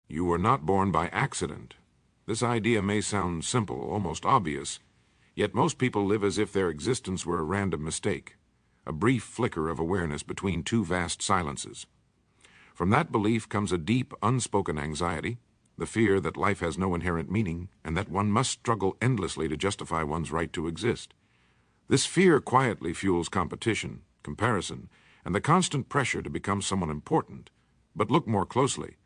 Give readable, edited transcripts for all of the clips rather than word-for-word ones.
You were not born by accident. This idea may sound simple, almost obvious, yet most people live as if their existence were a random mistake, a brief flicker of awareness between two vast silences. From that belief comes a deep, unspoken anxiety, the fear that life has no inherent meaning and that one must struggle endlessly to justify one's right to exist. This fear quietly fuels competition, comparison, and the constant pressure to become someone important. But look more closely.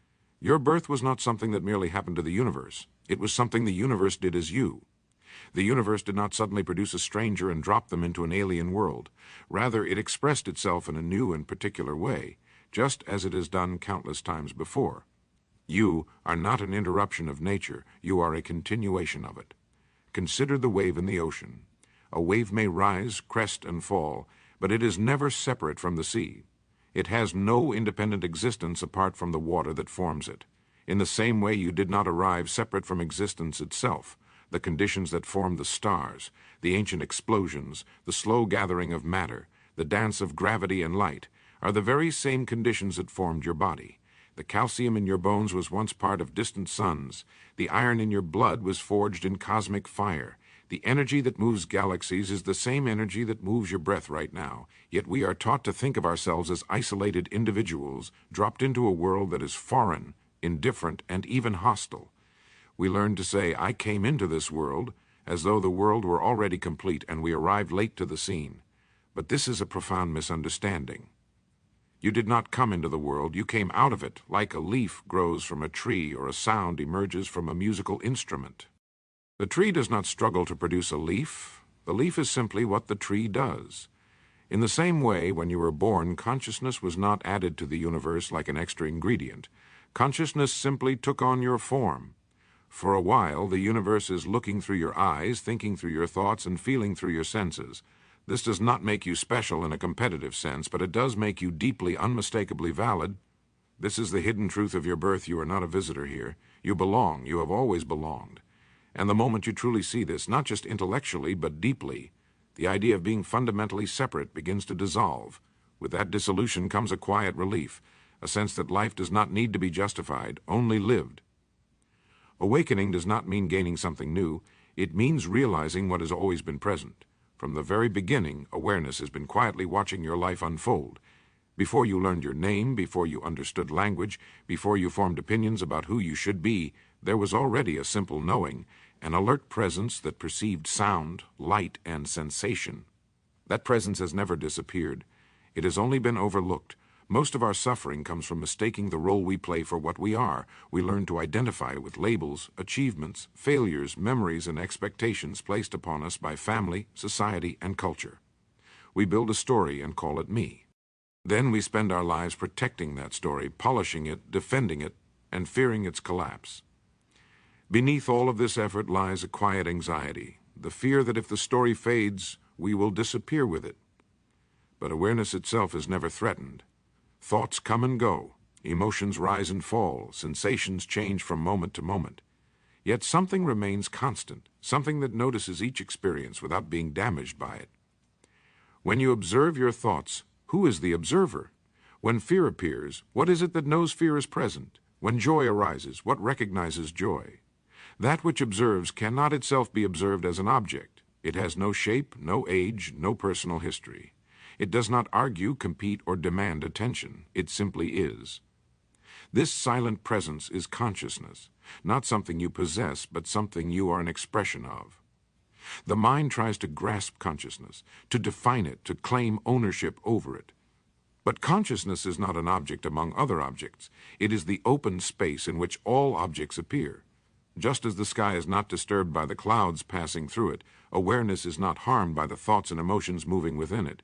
Your birth was not something that merely happened to the universe. It was something the universe did as you. The universe did not suddenly produce a stranger and drop them into an alien world. Rather, it expressed itself in a new and particular way, just as it has done countless times before. You are not an interruption of nature. You are a continuation of it. Consider the wave in the ocean. A wave may rise, crest, and fall, but it is never separate from the sea. It has no independent existence apart from the water that forms it. In the same way, you did not arrive separate from existence itself. The conditions that formed the stars, the ancient explosions, the slow gathering of matter, the dance of gravity and light, are the very same conditions that formed your body. The calcium in your bones was once part of distant suns. The iron in your blood was forged in cosmic fire. The energy that moves galaxies is the same energy that moves your breath right now. Yet we are taught to think of ourselves as isolated individuals dropped into a world that is foreign, indifferent, and even hostile. We learn to say, "I came into this world," as though the world were already complete and we arrived late to the scene. But this is a profound misunderstanding. You did not come into the world, you came out of it, like a leaf grows from a tree or a sound emerges from a musical instrument. The tree does not struggle to produce a leaf. The leaf is simply what the tree does. In the same way, when you were born, consciousness was not added to the universe like an extra ingredient. Consciousness simply took on your form. For a while, the universe is looking through your eyes, thinking through your thoughts, and feeling through your senses. This does not make you special in a competitive sense, but it does make you deeply, unmistakably valid. This is the hidden truth of your birth. You are not a visitor here. You belong. You have always belonged. And the moment you truly see this, not just intellectually, but deeply, the idea of being fundamentally separate begins to dissolve. With that dissolution comes a quiet relief, a sense that life does not need to be justified, only lived. Awakening does not mean gaining something new. It means realizing what has always been present. From the very beginning, awareness has been quietly watching your life unfold. Before you learned your name, before you understood language, before you formed opinions about who you should be, there was already a simple knowing, an alert presence that perceived sound, light, and sensation. That presence has never disappeared. It has only been overlooked. Most of our suffering comes from mistaking the role we play for what we are. We learn to identify with labels, achievements, failures, memories, and expectations placed upon us by family, society, and culture. We build a story and call it me. Then we spend our lives protecting that story, polishing it, defending it, and fearing its collapse. Beneath all of this effort lies a quiet anxiety, the fear that if the story fades, we will disappear with it. But awareness itself is never threatened. Thoughts come and go, emotions rise and fall, sensations change from moment to moment. Yet something remains constant, something that notices each experience without being damaged by it. When you observe your thoughts, who is the observer? When fear appears, what is it that knows fear is present? When joy arises, what recognizes joy? That which observes cannot itself be observed as an object. It has no shape, no age, no personal history. It does not argue, compete, or demand attention. It simply is. This silent presence is consciousness, not something you possess, but something you are an expression of. The mind tries to grasp consciousness, to define it, to claim ownership over it. But consciousness is not an object among other objects. It is the open space in which all objects appear. Just as the sky is not disturbed by the clouds passing through it, awareness is not harmed by the thoughts and emotions moving within it.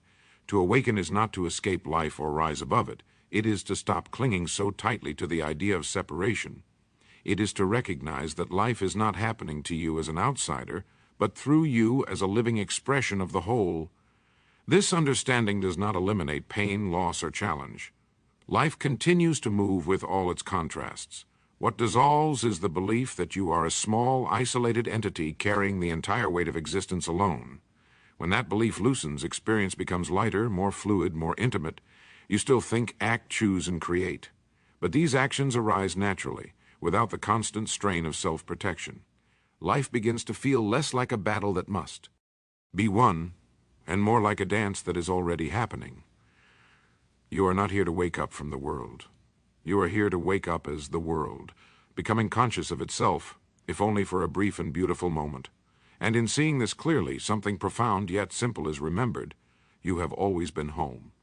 To awaken is not to escape life or rise above it. It is to stop clinging so tightly to the idea of separation. It is to recognize that life is not happening to you as an outsider, but through you as a living expression of the whole. This understanding does not eliminate pain, loss, or challenge. Life continues to move with all its contrasts. What dissolves is the belief that you are a small, isolated entity carrying the entire weight of existence alone. When that belief loosens, experience becomes lighter, more fluid, more intimate. You still think, act, choose, and create. But these actions arise naturally, without the constant strain of self-protection. Life begins to feel less like a battle that must be won, and more like a dance that is already happening. You are not here to wake up from the world. You are here to wake up as the world, becoming conscious of itself, if only for a brief and beautiful moment. And in seeing this clearly, something profound yet simple is remembered. You have always been home.